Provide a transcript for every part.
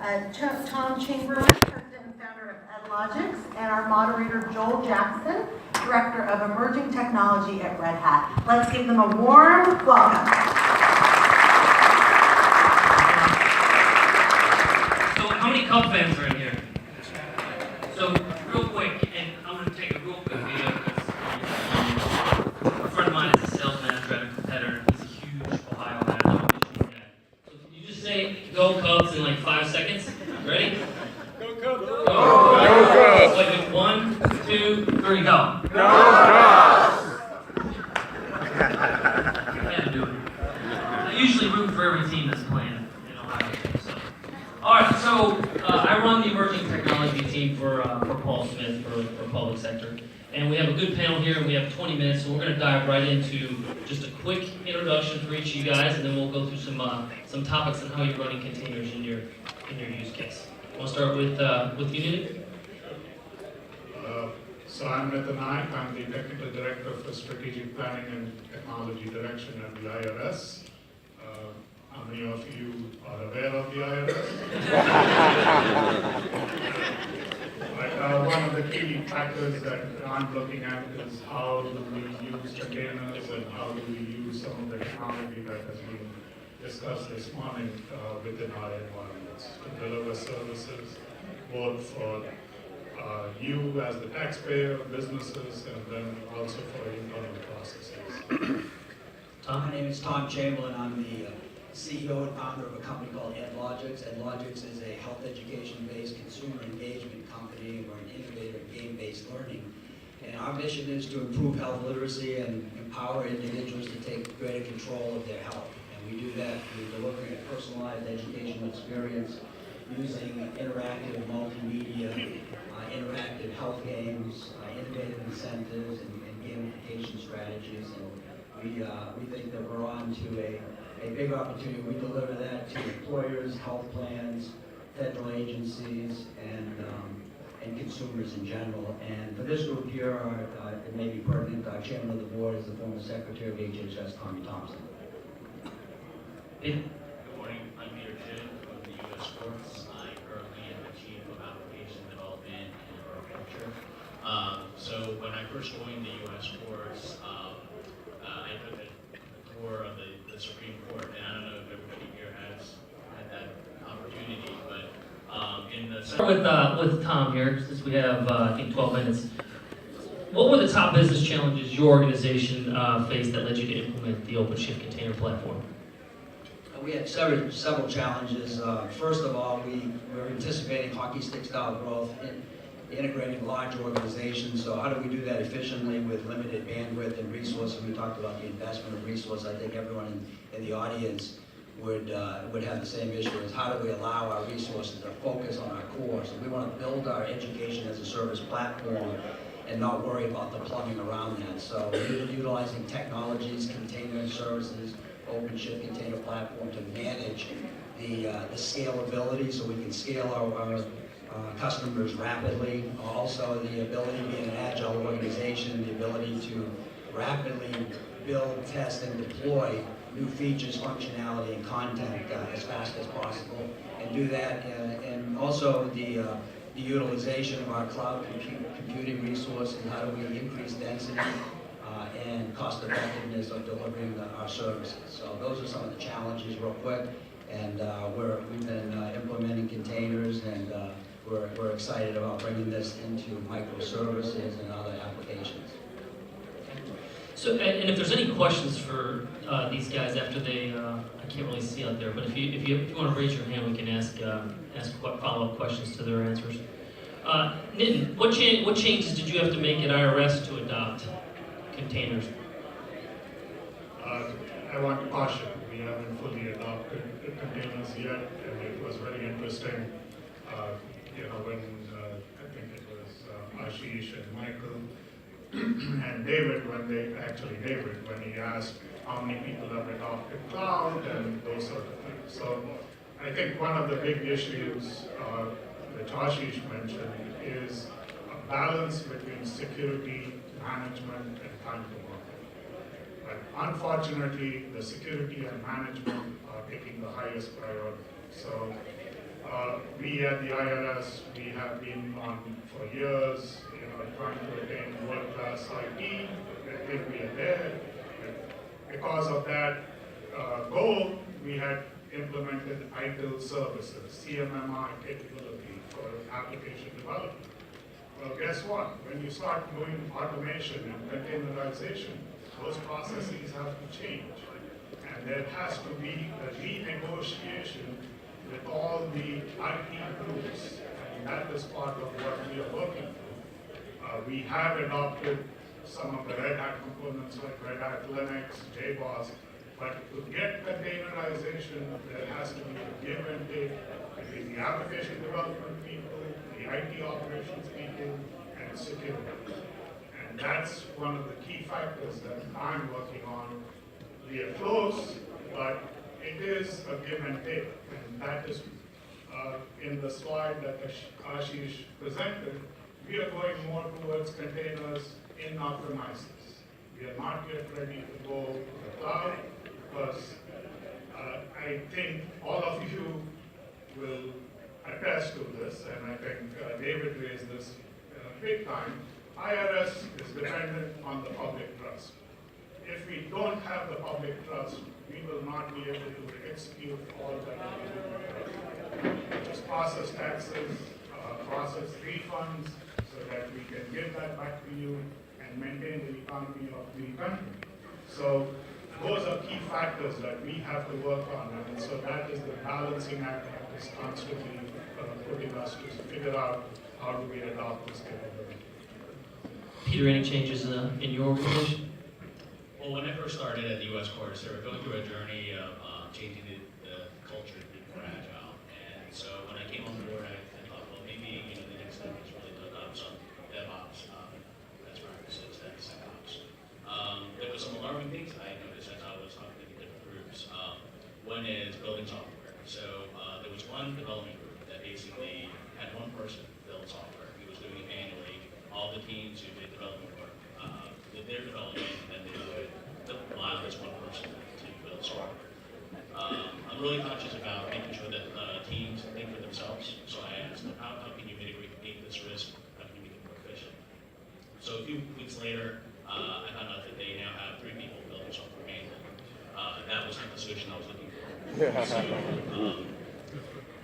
Tom Chamberlain, President and Founder of EdLogics, and our moderator, Joel Jackson, Director of Emerging Technology at Red Hat. Let's give them a warm welcome. So how many Cub fans are in here? So real quick, and I'm going to take a real quick video because a friend of mine is a sales manager at a competitor. He's a huge Ohio guy, I'm a Michigan guy. So can you just say "Go Cubs" in like 5 seconds? Ready? Go Cubs! Go Cubs! Wait, 1, 2, 3, go! Go Cubs! I had to do it. I usually root for every team that's playing in Ohio. So. All right, so I run the emerging technology team for Paul Smith for public sector, and we have a good panel here. And we have 20 minutes, so we're going to dive right into just a quick introduction for each of you guys, and then we'll go through some topics on how you're running containers in your use case. Want to start with you, Nitin? So I'm Nitin Naik. I'm the Technical Director for Strategic Planning and Technology Direction at the IRS. How many of you are aware of the IRS? One of the key factors that I'm looking at is how do we use containers and how do we use some of the technology that has been discussed this morning within our environments to deliver services both for you as the taxpayer, businesses, and then also for internal processes. My name is Tom Chamberlain. I'm the CEO and founder of a company called EdLogics. EdLogics is a health education-based consumer engagement company. We're an innovator in game-based learning. And our mission is to improve health literacy and empower individuals to take greater control of their health. And we do that through delivering a personalized educational experience using interactive multimedia, interactive health games, innovative incentives, and gamification strategies. And we think that we're on to a big opportunity. We deliver that to employers, health plans, federal agencies, and consumers in general. And for this group here, it may be pertinent, our chairman of the board is the former secretary of HHS, Tommy Thompson. Good morning, I'm Peter Chin from the U.S. Courts. I currently am the Chief of Application Development and Architecture. So when I first joined the U.S. Courts, I took a tour of the Supreme Court, and I don't know if everybody here has had that opportunity, but in the... Start with Tom here, since we have, I think, 12 minutes. What were the top business challenges your organization faced that led you to implement the OpenShift container platform? We had several challenges. First of all, we were anticipating hockey stick style growth in integrating large organizations. So how do we do that efficiently with limited bandwidth and resources? We talked about the investment of resources. I think everyone in the audience would have the same issue as how do we allow our resources to focus on our core. So we want to build our education as a service platform and not worry about the plumbing around that. So we're utilizing technologies, container services, OpenShift container platform to manage the scalability so we can scale our customers rapidly. Also the ability to be an agile organization, the ability to rapidly build, test, and deploy new features, functionality, and content as fast as possible, and do that. And also the utilization of our cloud computing resources. How do we increase density and cost effectiveness of delivering our services? So those are some of the challenges real quick. And we've been implementing containers, and we're excited about bringing this into microservices and other applications. So, and if there's any questions for these guys after they, I can't really see out there, but if you want to raise your hand, we can ask follow-up questions to their answers. Nitin, what changes did you have to make at IRS to adopt containers? I want to caution, we haven't fully adopted containers yet, and it was very interesting, when I think it was Ashish and Michael and David, when he asked how many people have adopted cloud and those sort of things. So I think one of the big issues which Ashish mentioned is a balance between security, management, and time to market. But unfortunately, the security and management are taking the highest priority. So we at the IRS, we have been on for years, trying to attain world-class IT. I think we are there. Because of that goal, we had implemented ITIL services, CMMI capability for application development. Well, guess what? When you start doing automation and containerization, those processes have to change. And there has to be a renegotiation with all the IT groups. And that is part of what we are working through. We have adopted some of the Red Hat components like Red Hat Linux, JBoss, but to get containerization, there has to be a give and take between the application development people, the IT operations people, and security. And that's one of the key factors that I'm working on. We are close, but it is a give and take. And that is in the slide that Ashish presented. We are going more towards containers in our premises. We are not yet ready to go to the cloud because I think all of you will attest to this, and I think David raised this big time. IRS is dependent on the public trust. If we don't have the public trust, we will not be able to execute all that we do. Just process taxes, process refunds, so that we can give that back to you and maintain the economy of the country. So those are key factors that we have to work on, and so that is the balancing act that is constantly putting us to figure out how do we adopt this capability. Peter, any changes in your organization? Well, when I first started at the U.S. courts, they were going through a journey of changing the culture to be more agile. And so when I came on board, I thought, well, maybe the next step is really to adopt some DevOps best practices, DevSecOps. There were some alarming things I noticed as I was talking to different groups. One is building software. So there was one development group that basically had one person build software. He was doing it manually. All the teams who did development work did their development, and then they would allow this one person to build software. I'm really conscious about making sure that teams think for themselves. So I asked them, how can you mitigate this risk? How can you make it more efficient? So a few weeks later, I found out that they now have 3 people building software manually. That was not the solution I was looking for.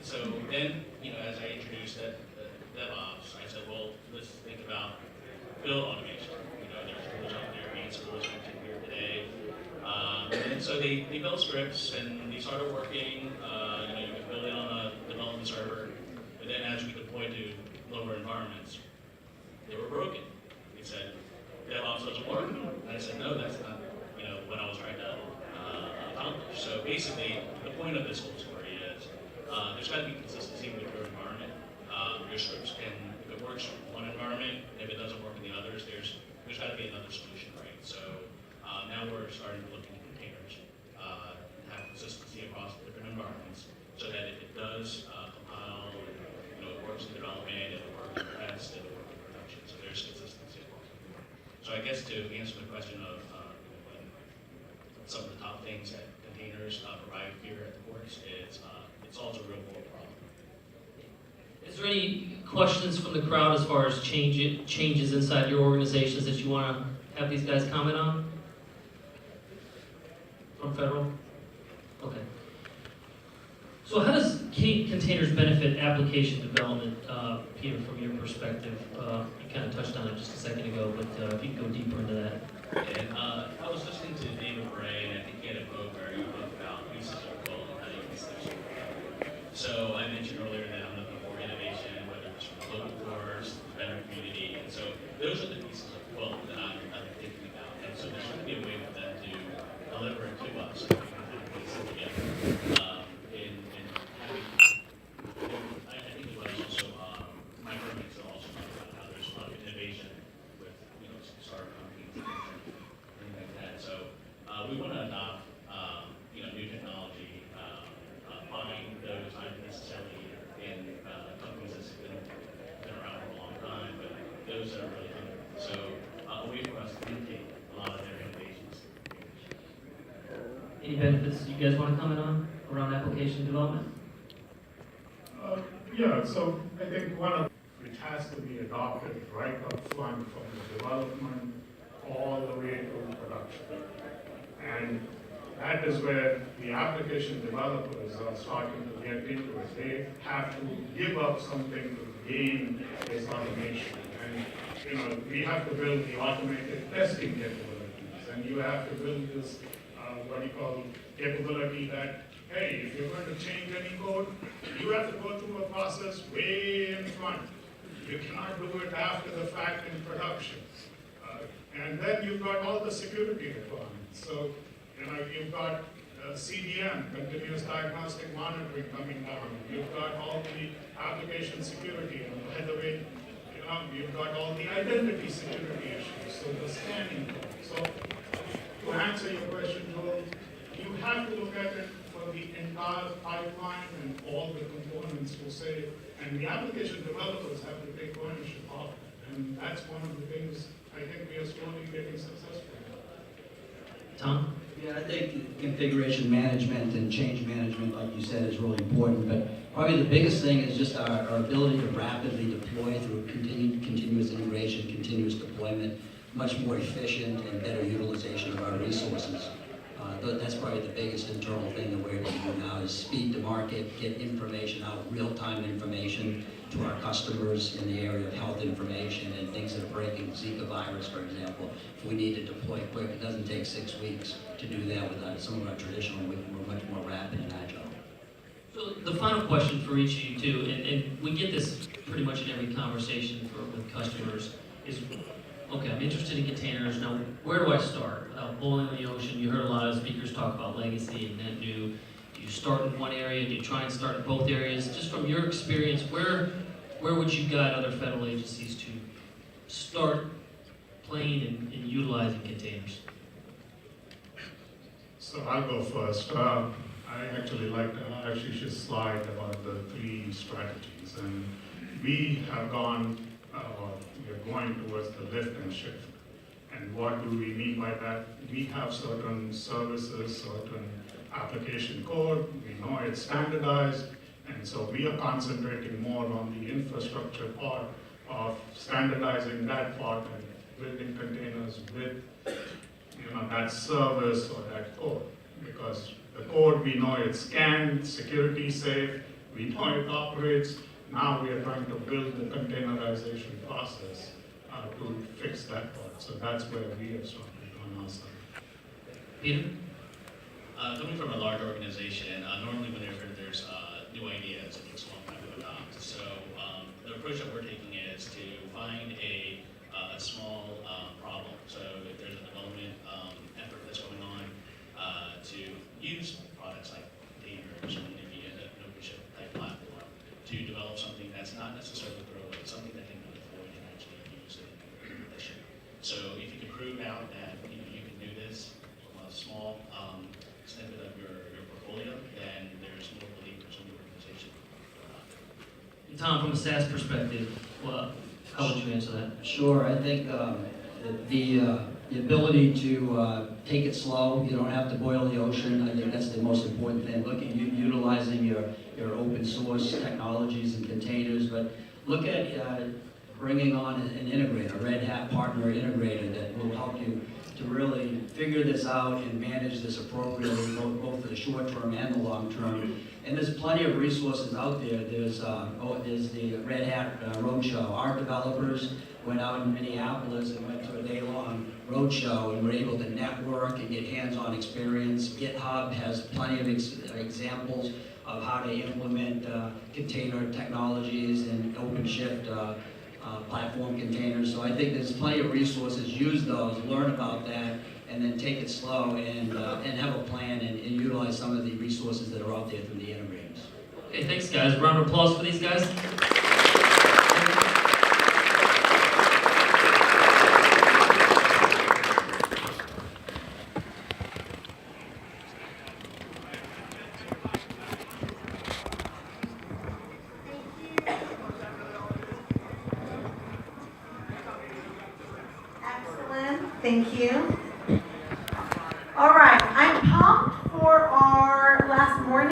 So then, as I introduced DevOps, I said, well, let's think about build automation. There's tools out there, Ansible is mentioned here today. And so they built scripts and they started working. You could build it on a development server, but then as we deployed to lower environments, they were broken. They said, DevOps doesn't work. And I said, no, that's not what I was trying to accomplish. So basically, the point of this whole story is there's got to be consistency with your environment. Your scripts can, if it works in one environment, if it doesn't work in the others, there's got to be another solution, right? So now we're starting to look into containers, have consistency across different environments, so that if it does compile, it works in development, it works in test, it works in production. So there's consistency across the board. So I guess to answer the question of some of the top things that containers provide here at the courts, it solves a real world problem. Is there any questions from the crowd as far as changes inside your organizations that you want to have these guys comment on? From federal? Okay. So how does containers benefit application development, Peter, from your perspective? You kind of touched on it just a second ago, but if you could go deeper into that. And I was listening to David Bray, and I think he had a quote where he talked about pieces of quote and how to use those. So I mentioned earlier that I'm looking for innovation, whether it's from local boards, the vendor community, and so those are the pieces of quote that I'm thinking about. And so there's going to be a way for them to deliver it to us, so we can kind of piece it together. I think it was also my permits are also talking about how there's a lot of innovation with startup companies and things like that. So we want to adopt new technology, buying those not necessarily in companies that's been around for a long time, but those that are really hungry. So a way for us to imitate a lot of their innovations. Any benefits you guys want to comment on around application development? Yeah, so I think one of which has to be adopted right up front from the development all the way to production. And that is where the application developers are starting to get into it. They have to give up something to gain this automation. And we have to build the automated testing capabilities, and you have to build this what you call capability that, hey, if you're going to change any code, you have to go through a process way in front. You cannot do it after the fact in production. And then you've got all the security requirements. So, you've got CDM, continuous diagnostic monitoring coming down. You've got all the application security. And by the way, you've got all the identity security issues. So the scanning code. So to answer your question, Joel, you have to look at it for the entire pipeline and all the components to say, and the application developers have to take ownership of it. And that's one of the things I think we are slowly getting successful at. Tom? Yeah, I think configuration management and change management, like you said, is really important. But probably the biggest thing is just our ability to rapidly deploy through continuous integration, continuous deployment, much more efficient and better utilization of our resources. That's probably the biggest internal thing that we're able to do now is speed to market, get information out, real-time information to our customers in the area of health information and things that are breaking, Zika virus, for example. If we need to deploy quick, it doesn't take 6 weeks to do that with some of our traditional, we're much more rapid and agile. So the final question for each of you too, and we get this pretty much in every conversation with customers, is, okay, I'm interested in containers. Now, where do I start? Boiling in the ocean, you heard a lot of speakers talk about legacy and net new. Do you start in one area? Do you try and start in both areas? Just from your experience, where would you guide other federal agencies to start playing and utilizing containers? So I'll go first. I actually liked Ashish's slide about the 3 strategies. And we have gone, we're going towards the lift and shift. And what do we mean by that? We have certain services, certain application code. We know it's standardized. And so we are concentrating more on the infrastructure part of standardizing that part and building containers with that service or that code. Because the code, we know it's scanned, security safe, we know it operates. Now we are trying to build the containerization process to fix that part. So that's where we have started on our side. Peter? Coming from a large organization, normally whenever there's new ideas, it takes a long time to adopt. So the approach that we're taking is to find a small problem. So if there's a development effort that's going on to use products like containers and maybe a no-ship type platform to develop something that's not necessarily throwaway, something that can be deployed and actually use it in addition. So if you can prove out that you can do this from a small snippet of your portfolio, then there's more believers in the organization. And Tom, from a SaaS perspective, how would you answer that? Sure, I think the ability to take it slow, you don't have to boil the ocean. I think that's the most important thing. Utilizing your open source technologies and containers, but look at bringing on an integrator, a RedHat partner integrator that will help you to really figure this out and manage this appropriately, both for the short term and the long term. And there's plenty of resources out there. There's the Red Hat Roadshow. Our developers went out in Minneapolis and went to a day-long roadshow and were able to network and get hands-on experience. GitHub has plenty of examples of how to implement container technologies and OpenShift platform containers. So I think there's plenty of resources. Use those, learn about that, and then take it slow and have a plan and utilize some of the resources that are out there through the integrators. Okay, thanks guys. Round of applause for these guys. Excellent, thank you.